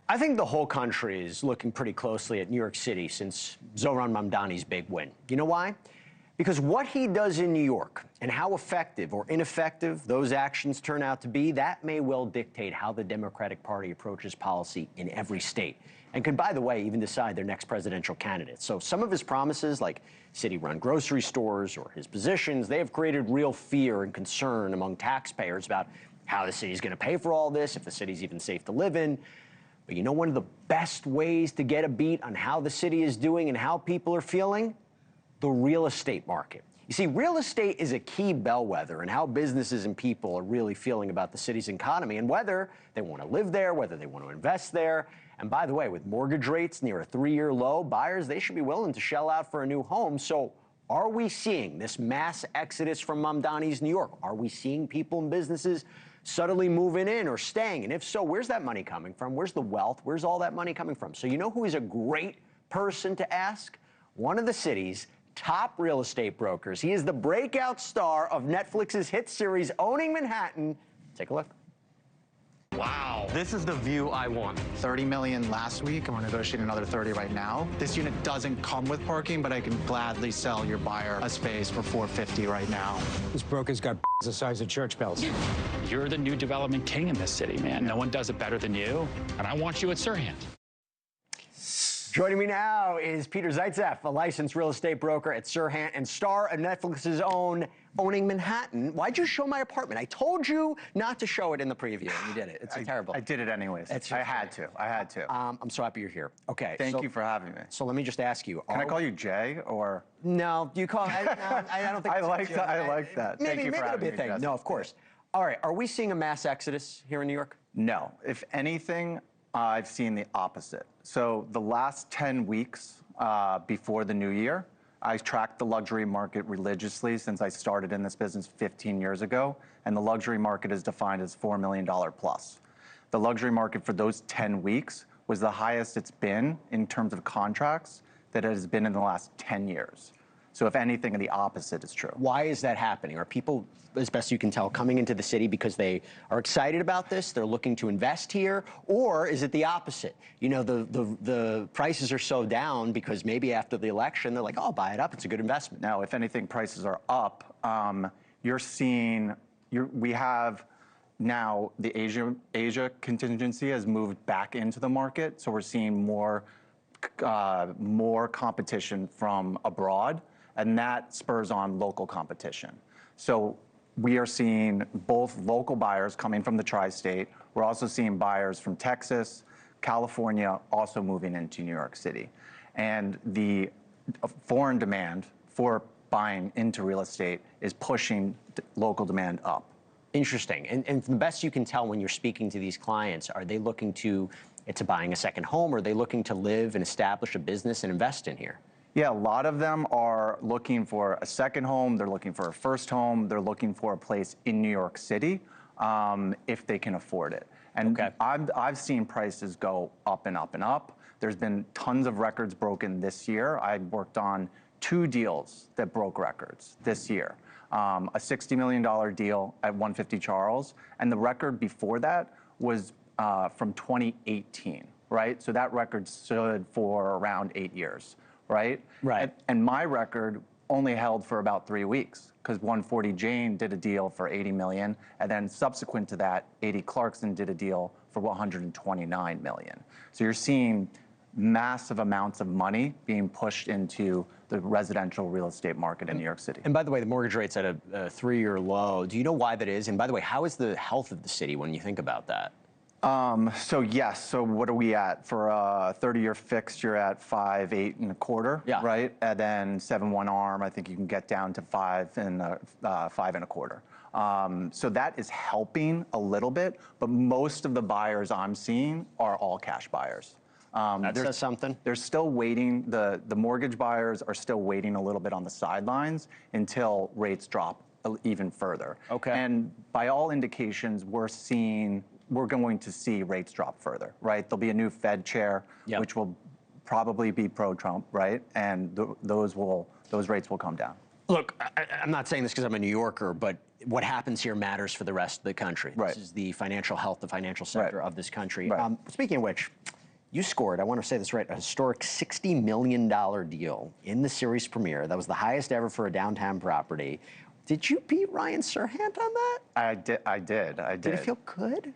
I think the whole country is looking pretty closely at New York City since Zohran Mamdani's big win. You know why? Because what he does in New York and how effective or ineffective those actions turn out to be, that may well dictate how the Democratic Party approaches policy in every state and could, by the way, even decide their next presidential candidate. So some of his promises, like city-run grocery stores or his positions, they have created real fear and concern among taxpayers about how the city's going to pay for all this, if the city's even safe to live in. But you know, one of the best ways to get a beat on how the city is doing and how people are feeling? The real estate market. You see, real estate is a key bellwether in how businesses and people are really feeling about the city's economy and whether they want to live there, whether they want to invest there. And by the way, with mortgage rates near a 3-year low, buyers, they should be willing to shell out for a new home. So are we seeing this mass exodus from Mamdani's New York? Are we seeing people and businesses subtly moving in or staying? And if so, where's that money coming from? Where's the wealth? Where's all that money coming from? So you know who is a great person to ask? One of the city's top real estate brokers. He is the breakout star of Netflix's hit series Owning Manhattan. Take a look. Wow. This is the view I want. 30 million last week, and we're negotiating another 30 right now. This unit doesn't come with parking, but I can gladly sell your buyer a space for $450 right now. This broker's got the size of church bells. You're the new development king in this city, man. No one does it better than you, and I want you at Sirhan. Joining me now is Peter Zitzf, a licensed real estate broker at Sirhan and star of Netflix's own Owning Manhattan. Why'd you show my apartment? I told you not to show it in the preview, and you did it. It's terrible. I did it anyways. I had to. I'm so happy you're here. Okay. Thank you for having me. So let me just ask you. Can I call you Jay or? No, you call. I don't think. I like that. Maybe, Thank you for having me. Maybe it'll be a thing. No, of course. All right. Are we seeing a mass exodus here in New York? No. If anything, I've seen the opposite. So the last 10 weeks before the new year, I tracked the luxury market religiously since I started in this business 15 years ago, and the luxury market is defined as $4 million plus. The luxury market for those 10 weeks was the highest it's been in terms of contracts that it has been in the last 10 years. So if anything, the opposite is true. Why is that happening? Are people, as best you can tell, coming into the city because they are excited about this, they're looking to invest here, or is it the opposite? You know, the prices are so down because maybe after the election, they're like, oh, buy it up, it's a good investment. Now, if anything, prices are up. You're seeing, we have now the Asia contingency has moved back into the market, so we're seeing more competition from abroad, and that spurs on local competition. So we are seeing both local buyers coming from the tri-state. We're also seeing buyers from Texas, California, also moving into New York City. And the foreign demand for buying into real estate is pushing local demand up. Interesting. And from the best you can tell when you're speaking to these clients, are they looking to buying a second home, or are they looking to live and establish a business and invest in here? Yeah, a lot of them are looking for a second home. They're looking for a first home. They're looking for a place in New York City if they can afford it. And okay. I've seen prices go up and up and up. There's been tons of records broken this year. I worked on 2 deals that broke records this year. A $60 million deal at 150 Charles, and the record before that was from 2018, right? So that record stood for around 8 years. Right? Right. And my record only held for about 3 weeks because 140 Jane did a deal for 80 million, and then subsequent to that, 80 Clarkson did a deal for 129 million. So you're seeing massive amounts of money being pushed into the residential real estate market in New York City. And by the way, the mortgage rate's at a 3-year low. Do you know why that is? And by the way, how is the health of the city when you think about that? So yes, so what are we at? For a 30-year fixed, you're at 5.825, yeah. Right? And then 7/1 ARM, I think you can get down to 5.25. So that is helping a little bit, but most of the buyers I'm seeing are all cash buyers. That says something. They're still waiting, the mortgage buyers are still waiting a little bit on the sidelines until rates drop even further. Okay. And by all indications, we're going to see rates drop further, right? There'll be a new Fed chair, yep. which will probably be pro-Trump, right? And those rates will come down. Look, I'm not saying this because I'm a New Yorker, but what happens here matters for the rest of the country. Right. This is the financial health, the financial sector of this country. Right. Speaking of which, You scored, I want to say this right, a historic $60 million deal in the series premiere. That was the highest ever for a downtown property. Did you beat Ryan Serhant on that? I did. Did it feel good?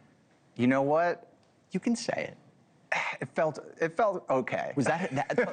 You know what? You can say it. It felt okay. Was that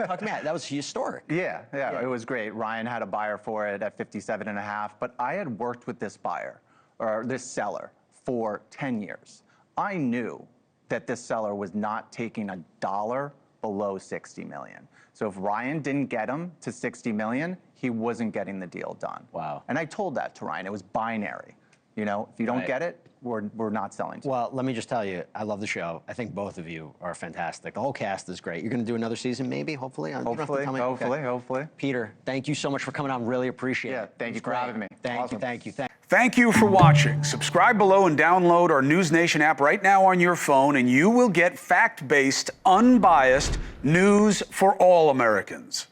talk to me? That was historic. Yeah, it was great. Ryan had a buyer for it at 57.5, but I had worked with this buyer, or this seller, for 10 years. I knew that this seller was not taking a dollar below 60 million. So if Ryan didn't get him to 60 million, he wasn't getting the deal done. Wow. And I told that to Ryan. It was binary. You know, if you don't get it, we're not selling to you. Well, let me just tell you, I love the show. I think both of you are fantastic. The whole cast is great. You're going to do another season, maybe, hopefully? Hopefully. Peter, thank you so much for coming on. Really appreciate it. Thank you for having me. Thank you. Thank you for watching. Subscribe below and download our NewsNation app right now on your phone, and you will get fact-based, unbiased news for all Americans.